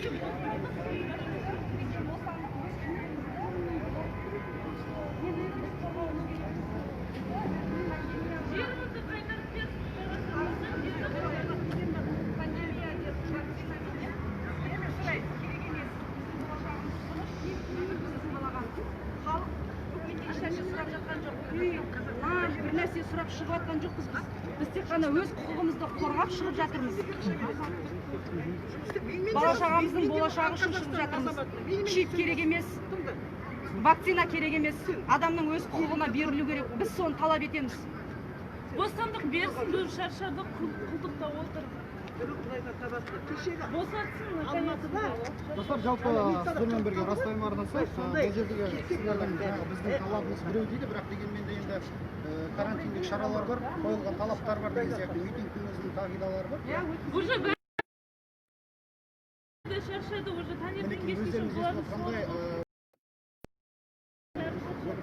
Bir нәрсе сұрап шығып жатқан жоқпыз біз. Біз тек қана өз құқығымызды қорғап шығып жатырмыз. Бала шағамыздың болашағы үшін шығып жатырмыз. Шит керек емес, вакцина керек емес, адамның өз құқығына берілу керек. Біз соны талап етеміз. Бостандық берсін, біз шаршадық, құлдықта отырып. Достар, жалпы сіздермен бірге растайым арнасы. Бұл жердегі сіздердің біздің талабымыз біреу дейді, бірақ дегенмен де енді карантиндік шаралар бар, қойылған талаптар бар деген сияқты митингтің өзінің қағидалары бар. Уже шаршады, уже таңертең кешке болады.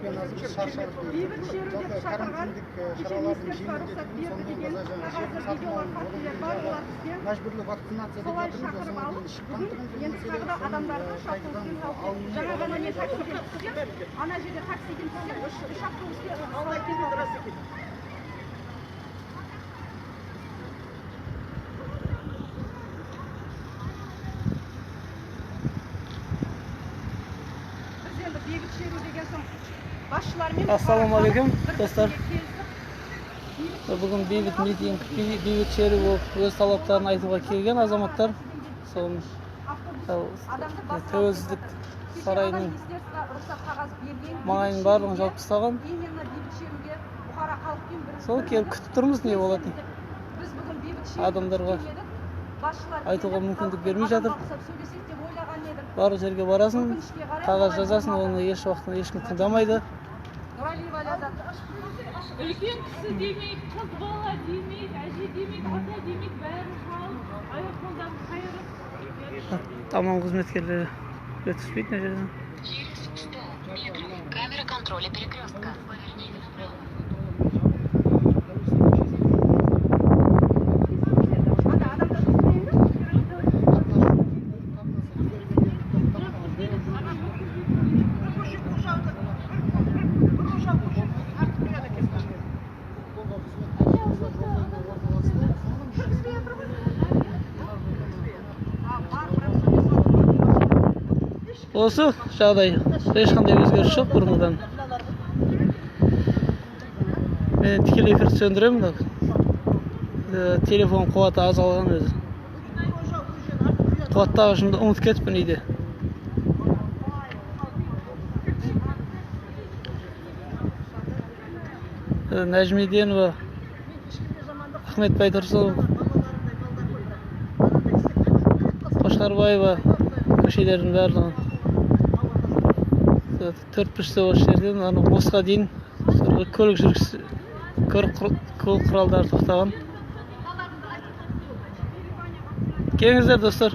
Бейбіт шеруге шақырған, кешенімізге рұқсат берді деген қағазды видеолар фактілер бар, олар бізге мәжбүрлі вакцинация солай шақырып алып, енді тағы да адамдарға автобуспен алып, жаңа ғана мен таксиден түстім, ана жерде таксиден түстім, үш автобуске алып кетіп. Біз енді бейбіт шеру деген соң Ассалаумағалейкум достар. Бүгін бейбіт митинг, бейбіт шеру болып өз талаптарын айтуға келген азаматтар. Соның Тәуелсіздік сарайының маңайын барлығын жауып тастаған. Сол келіп күтіп тұрмыз, не болады. Адамдарға айтуға мүмкіндік бермей жатыр. Барлық жерге барасың, қағаз жазасың, оны еш уақытта ешкім тыңдамайды. Үлкен кісі демейді, қыз бала демейді, әже демейді, ата демейді, бәрін салып, аяқ-қолдарын қайырып. Тамам қызметкерлері өтіспейді мына жерден. Камера контроля перекрестка. Поверните направо. Осы жағдай ешқандай өзгеріс жоқ бұрынғыдан. Мен тікелей эфирді сөндіремін. Телефон қуаты азалған өзі. Қуаттағышымды ұмытып кетіппін үйде. Нәжмеденова, Ахмет Байтұрсынов, Қошқарбаева көшелердің барлығын 4-5 осы жерден осыға дейін көлік жүргісі, көлік құралдары тоқтаған. Келіңіздер достар.